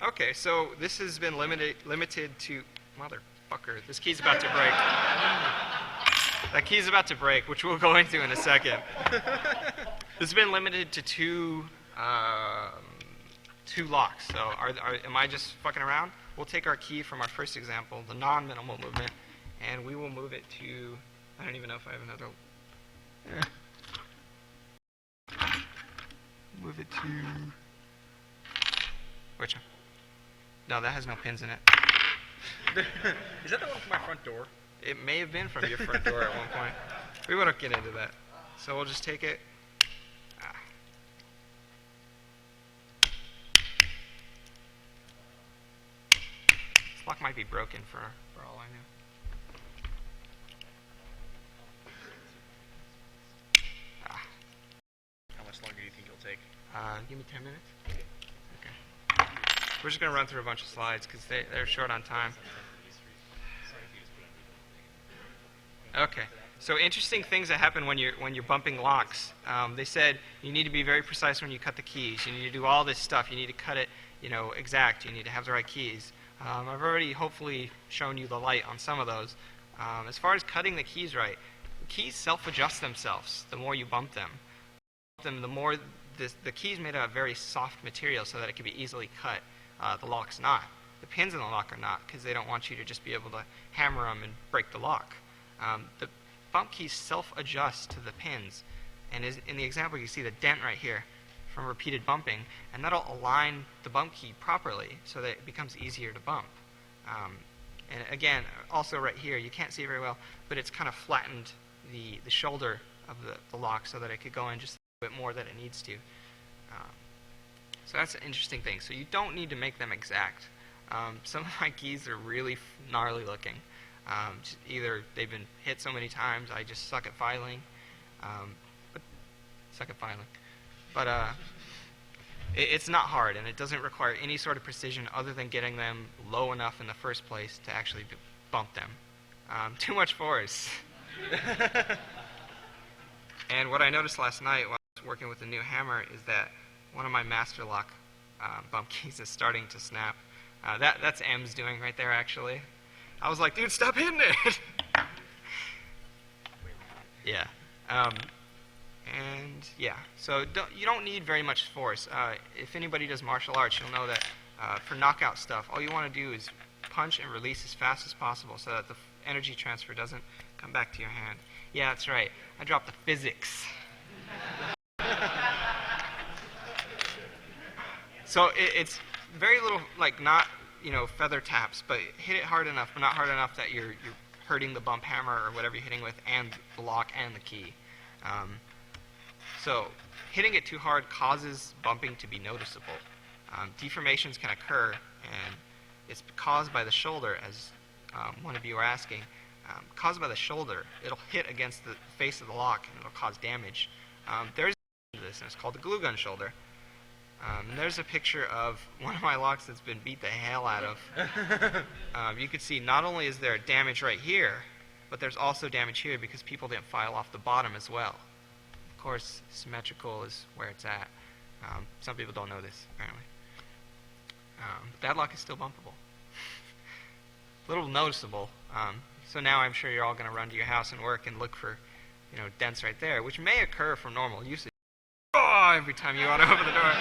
Okay, so this has been limited to... Motherfucker, this key's about to break. That key's about to break, which we'll go into in a second. This has been limited to two locks. So am I just fucking around? We'll take our key from our first example, the non-minimal movement, and we will move it to... I don't even know if I have another... Move it to... Which one? No, that has no pins in it. Is that the one from my front door? It may have been from your front door at one point. We won't get into that. So we'll just take it. This lock might be broken for all I know. How much longer do you think it'll take? Give me 10 minutes. Okay. We're just going to run through a bunch of slides because they're short on time. Okay. So interesting things that happen when you're bumping locks. They said you need to be very precise when you cut the keys. You need to do all this stuff. You need to cut it, exact. You need to have the right keys. I've already hopefully shown you the light on some of those. As far as cutting the keys right, the keys self-adjust themselves the more you bump them. The more the key's made out of very soft material so that it can be easily cut. The lock's not. The pins in the lock are not because they don't want you to just be able to hammer them and break the lock. The bump keys self-adjust to the pins, and in the example you see the dent right here from repeated bumping, and that'll align the bump key properly so that it becomes easier to bump. And again, also right here, you can't see it very well, but it's kind of flattened the shoulder of the lock so that it could go in just a bit more than it needs to. So that's an interesting thing. So you don't need to make them exact. Some of my keys are really gnarly looking. Either they've been hit so many times, I just suck at filing. But it's not hard, and it doesn't require any sort of precision other than getting them low enough in the first place to actually bump them. Too much force. And what I noticed last night while I was working with the new hammer is that one of my master lock bump keys is starting to snap. That's M's doing right there, actually. I was like, dude, stop hitting it! Yeah. And yeah, so you don't need very much force. If anybody does martial arts, you'll know that for knockout stuff, all you want to do is punch and release as fast as possible so that the energy transfer doesn't come back to your hand. Yeah, that's right. I dropped the physics. So it's very little, like not, feather taps, but hit it hard enough, but not hard enough that you're hurting the bump hammer or whatever you're hitting with, and the lock and the key. So hitting it too hard causes bumping to be noticeable. Deformations can occur, and it's caused by the shoulder, as one of you are asking. Caused by the shoulder, it'll hit against the face of the lock, and it'll cause damage. There's this, and it's called the glue gun shoulder. And there's a picture of one of my locks that's been beat the hell out of. You can see not only is there damage right here, but there's also damage here because people didn't file off the bottom as well. Of course, symmetrical is where it's at. Some people don't know this, apparently. But that lock is still bumpable. A little noticeable. So now I'm sure you're all going to run to your house and work and look for, dents right there, which may occur from normal usage. Oh, every time you want to open the door.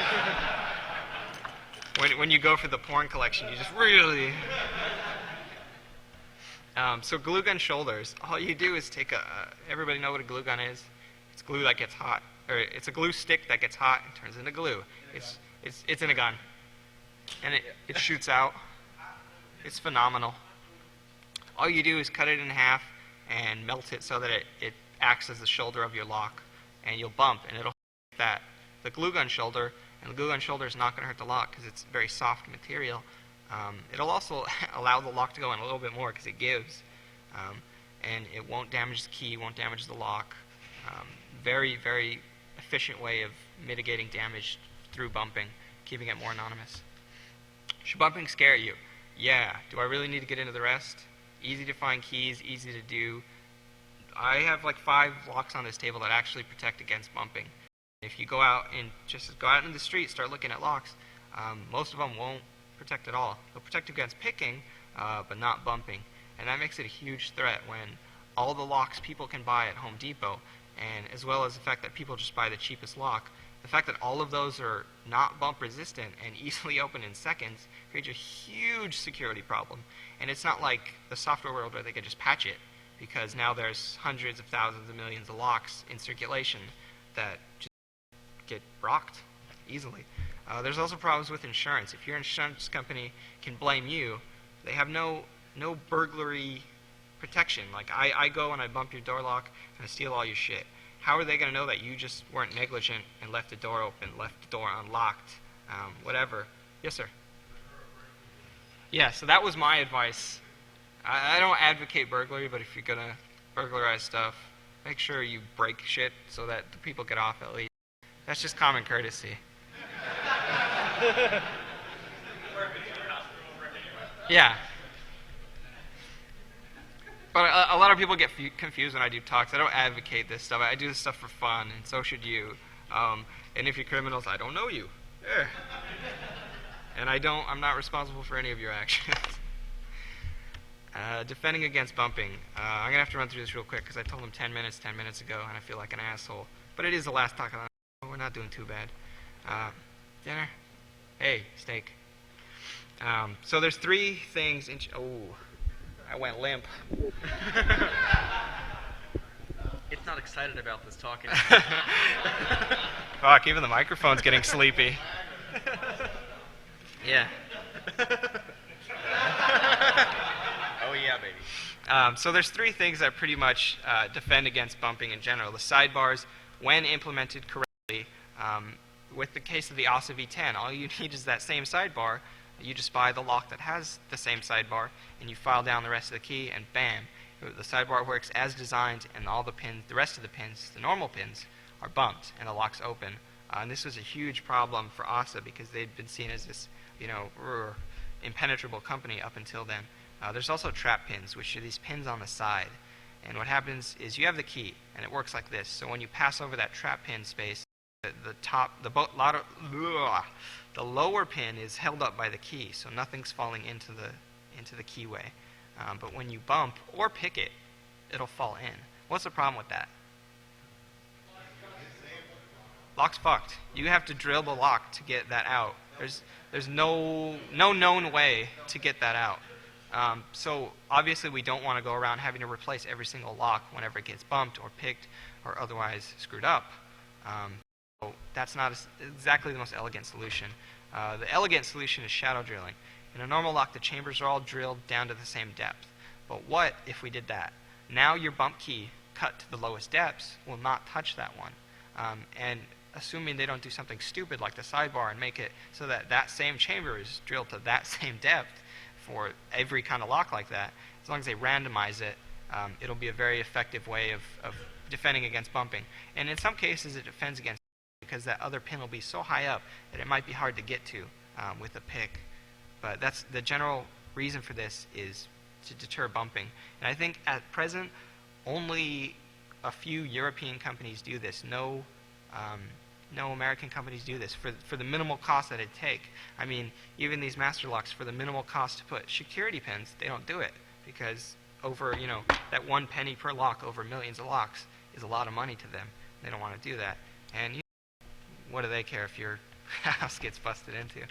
When you go for the porn collection, you just really... So glue gun shoulders, all you do is take everybody know what a glue gun is? It's glue that gets hot. Or it's a glue stick that gets hot and turns into glue. It's in a gun. And it shoots out. It's phenomenal. All you do is cut it in half and melt it so that it acts as the shoulder of your lock. And you'll bump, and it'll that the glue gun shoulder, and the glue gun shoulder is not going to hurt the lock because it's very soft material. It'll also allow the lock to go in a little bit more because it gives, and it won't damage the key, won't damage the lock. Very, very efficient way of mitigating damage through bumping, keeping it more anonymous. Should bumping scare you? Yeah. Do I really need to get into the rest? Easy to find keys, easy to do. I have like 5 locks on this table that actually protect against bumping. If you go out and just go out in the street, start looking at locks, most of them won't protect at all. They'll protect against picking, but not bumping. And that makes it a huge threat when all the locks people can buy at Home Depot, and as well as the fact that people just buy the cheapest lock, the fact that all of those are not bump resistant and easily open in seconds creates a huge security problem. And it's not like the software world where they can just patch it, because now there's hundreds of thousands of millions of locks in circulation that just get rocked easily. There's also problems with insurance. If your insurance company can blame you, they have no burglary protection. Like I go and I bump your door lock and I steal all your shit. How are they going to know that you just weren't negligent and left the door open, left the door unlocked, whatever? Yes, sir. Yeah, so that was my advice. I don't advocate burglary, but if you're going to burglarize stuff, make sure you break shit so that the people get off at least. That's just common courtesy. Yeah. But a lot of people get confused when I do talks. I don't advocate this stuff. I do this stuff for fun, and so should you. And if you're criminals, I don't know you. Yeah. And I'm not responsible for any of your actions. Defending against bumping. I'm going to have to run through this real quick because I told them 10 minutes ago, and I feel like an asshole. But it is the last talk. We're not doing too bad. Dinner? Hey, steak. So there's 3 things. I went limp. It's not excited about this talking. Fuck, even the microphone's getting sleepy. Yeah. Oh yeah, baby. So there's 3 things that pretty much defend against bumping in general. The sidebars, when implemented correctly, with the case of the ASA V10, all you need is that same sidebar. You just buy the lock that has the same sidebar, and you file down the rest of the key, and bam, the sidebar works as designed, and all the pins, the rest of the pins, the normal pins, are bumped, and the lock's open. And this was a huge problem for ASA because they'd been seen as this, impenetrable company up until then. There's also trap pins, which are these pins on the side. And what happens is you have the key, and it works like this. So when you pass over that trap pin space, the lower pin is held up by the key, so nothing's falling into the keyway. But when you bump or pick it, it'll fall in. What's the problem with that? Lock's fucked. You have to drill the lock to get that out. There's no known way to get that out. So obviously we don't want to go around having to replace every single lock whenever it gets bumped or picked or otherwise screwed up. So that's not exactly the most elegant solution. The elegant solution is shadow drilling. In a normal lock, the chambers are all drilled down to the same depth. But what if we did that? Now your bump key cut to the lowest depths will not touch that one. And assuming they don't do something stupid like the sidebar and make it so that that same chamber is drilled to that same depth for every kind of lock like that, as long as they randomize it, it'll be a very effective way of defending against bumping. And in some cases it defends against because that other pin will be so high up that it might be hard to get to with a pick. But that's the general reason for this, is to deter bumping. And I think at present only a few European companies do this. No American companies do this for the minimal cost that it take. I mean, even these master locks, for the minimal cost to put security pins, they don't do it because over, that 1 penny per lock over millions of locks is a lot of money to them. They don't want to do that. And what do they care if your house gets busted into?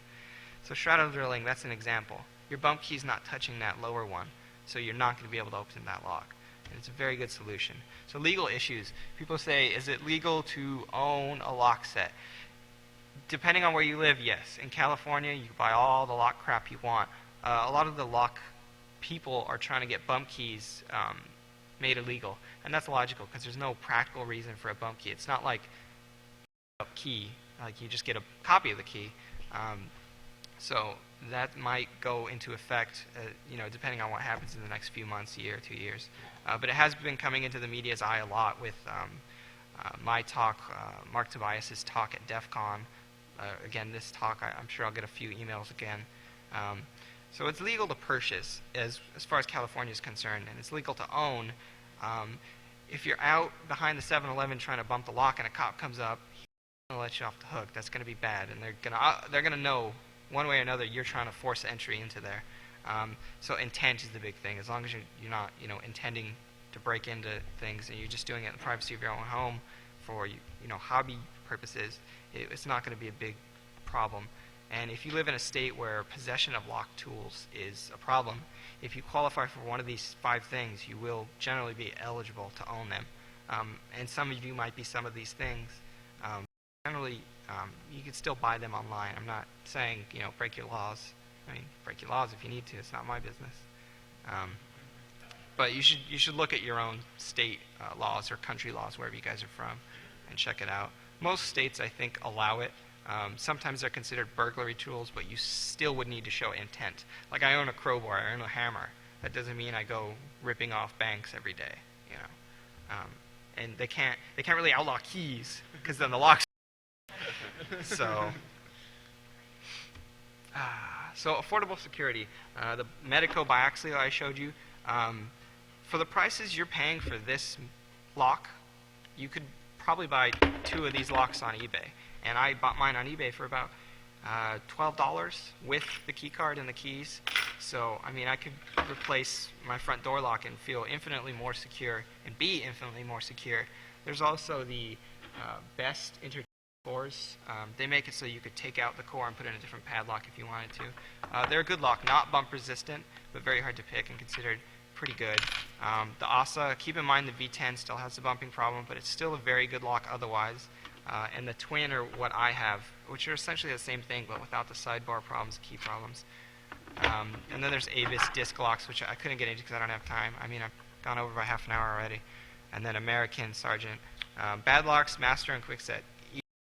So shadow drilling, that's an example. Your bump key's not touching that lower one, so you're not going to be able to open that lock. And it's a very good solution. So legal issues. People say, is it legal to own a lock set? Depending on where you live, yes. In California, you can buy all the lock crap you want. A lot of the lock people are trying to get bump keys made illegal. And that's logical because there's no practical reason for a bump key. It's not like a key, like you just get a copy of the key. So that might go into effect, depending on what happens in the next few months, year, 2 years. But it has been coming into the media's eye a lot with my talk, Mark Tobias's talk at DEF CON. Again, this talk, I'm sure I'll get a few emails again. So it's legal to purchase as far as California is concerned, and it's legal to own. If you're out behind the 7-Eleven trying to bump the lock and a cop comes up, gonna let you off the hook. That's gonna be bad, and they're gonna know one way or another you're trying to force entry into there. So intent is the big thing. As long as you're not intending to break into things and you're just doing it in the privacy of your own home for hobby purposes, it's not going to be a big problem. And if you live in a state where possession of locked tools is a problem, if you qualify for one of these 5 things, you will generally be eligible to own them. And some of you might be some of these things. Generally, you can still buy them online. I'm not saying break your laws. I mean, break your laws if you need to. It's not my business. But you should look at your own state laws or country laws, wherever you guys are from, and check it out. Most states, I think, allow it. Sometimes they're considered burglary tools, but you still would need to show intent. Like I own a crowbar, I own a hammer. That doesn't mean I go ripping off banks every day, and they can't really outlaw keys because then the locks. So affordable security. The Medico biaxial I showed you. For the prices you're paying for this lock, you could probably buy 2 of these locks on eBay. And I bought mine on eBay for about $12 with the key card and the keys. So, I mean, I could replace my front door lock and feel infinitely more secure and be infinitely more secure. There's also the best cores. They make it so you could take out the core and put in a different padlock if you wanted to. They're a good lock, not bump resistant, but very hard to pick and considered pretty good. The ASA, keep in mind the V10 still has the bumping problem, but it's still a very good lock otherwise. And the Twin are what I have, which are essentially the same thing, but without the sidebar problems, key problems. And then there's Avis disc locks, which I couldn't get into because I don't have time. I mean, I've gone over by half an hour already. And then American Sargent. Bad locks, Master and Quickset.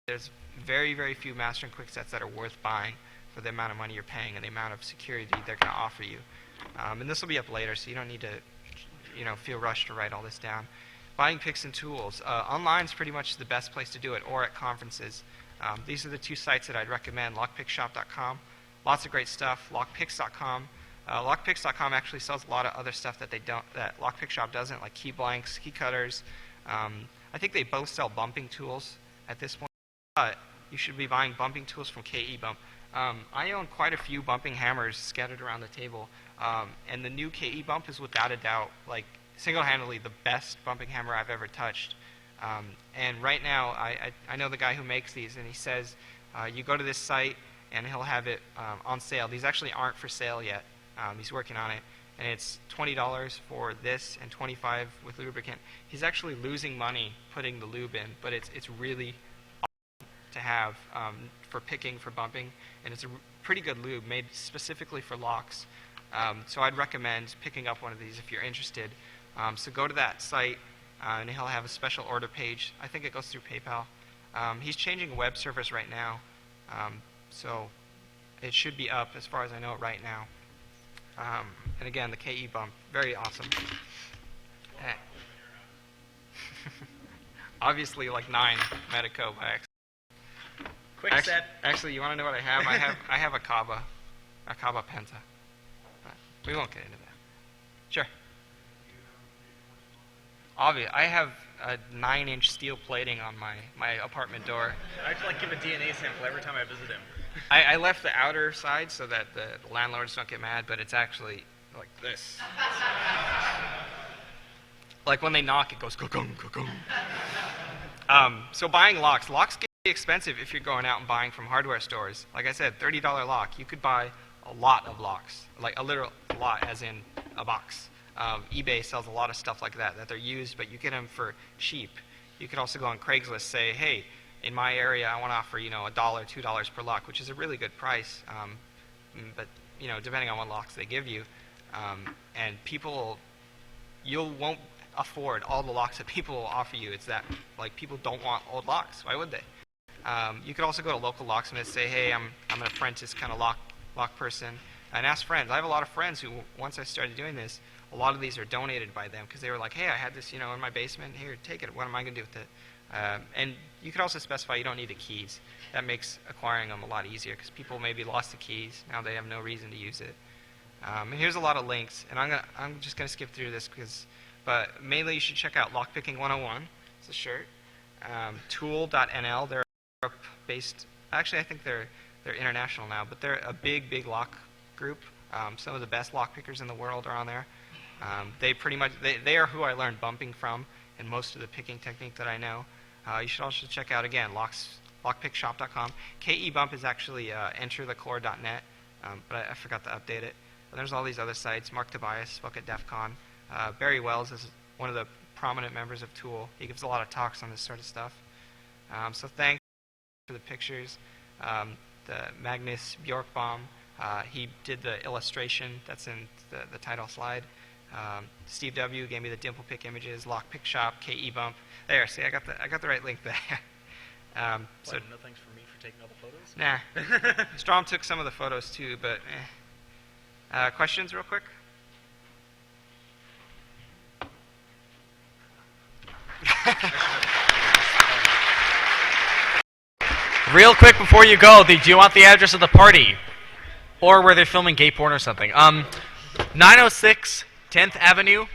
There's very, very few Master and Quicksets that are worth buying for the amount of money you're paying and the amount of security they're going to offer you. And this will be up later, so you don't need to feel rushed to write all this down. Buying picks and tools. Online is pretty much the best place to do it, or at conferences. These are the 2 sites that I'd recommend, lockpickshop.com. Lots of great stuff. Lockpicks.com. Lockpicks.com actually sells a lot of other stuff that Lockpickshop doesn't, like key blanks, key cutters. I think they both sell bumping tools at this point, but you should be buying bumping tools from KE Bump. I own quite a few bumping hammers scattered around the table, and the new KE Bump is without a doubt, like, single-handedly the best bumping hammer I've ever touched. And right now, I know the guy who makes these, and he says, you go to this site, and he'll have it on sale. These actually aren't for sale yet. He's working on it, and it's $20 for this and $25 with lubricant. He's actually losing money putting the lube in, but it's really awesome to have for picking, for bumping, and it's a pretty good lube made specifically for locks. So I'd recommend picking up one of these if you're interested. So go to that site, and he'll have a special order page. I think it goes through PayPal. He's changing a web service right now, so it should be up as far as I know right now. And again, the KE Bump, very awesome. Obviously, like 9 Medico by accident. Quick set. Actually, you want to know what I have? I have a Kaba Penta. But we won't get into that. Sure. I have a 9-inch steel plating on my apartment door. I have to like give a DNA sample every time I visit him. I left the outer side so that the landlords don't get mad, but it's actually like this. Like when they knock, it goes ka-gung, ka-gung. So buying locks get expensive if you're going out and buying from hardware stores. Like I said, $30 lock. You could buy a lot of locks, like a literal lot, as in a box. eBay sells a lot of stuff like that they're used, but you get them for cheap. You could also go on Craigslist, say, hey, in my area, I want to offer $1, $2 per lock, which is a really good price. But depending on what locks they give you, and you won't afford all the locks that people will offer you. It's that people don't want old locks. Why would they? You could also go to local locksmiths, say, hey, I'm an apprentice kind of lock person, and ask friends. I have a lot of friends who, once I started doing this, a lot of these are donated by them because they were like, hey, I had this, in my basement. Here, take it. What am I going to do with it? And you could also specify you don't need the keys. That makes acquiring them a lot easier because people maybe lost the keys. Now they have no reason to use it. And here's a lot of links, and I'm just going to skip through this but mainly you should check out Lockpicking 101. It's a shirt. Tool.nl. They're Europe-based. Actually, I think they're international now, but they're a big lock group. Some of the best lock pickers in the world are on there. They are who I learned bumping from and most of the picking technique that I know. You should also check out, again, lockpickshop.com. KEBump is actually enterthecore.net, but I forgot to update it. But there's all these other sites. Mark Tobias spoke at DEF CON. Barry Wells is one of the prominent members of Tool. He gives a lot of talks on this sort of stuff. So thanks for the pictures. The Magnus Bjorkbaum, he did the illustration that's in the title slide. Steve W. gave me the dimple pick images. Lockpick Shop, KEBump. There, see, I got the right link there. So no thanks for me for taking all the photos? Nah. Strom took some of the photos too, but questions real quick? Real quick before you go, do you want the address of the party? Or where they're filming gay porn or something? 906 10th Avenue,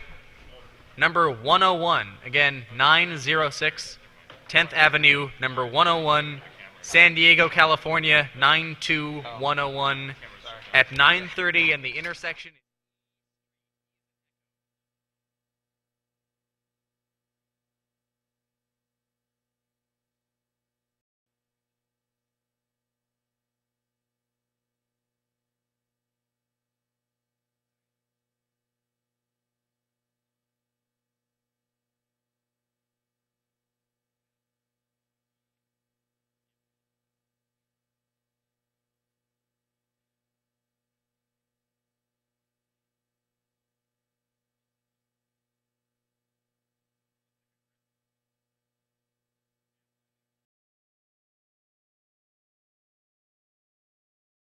number 101. Again, 906 10th Avenue, number 101, San Diego, California, 92101 at 9:30, and the intersection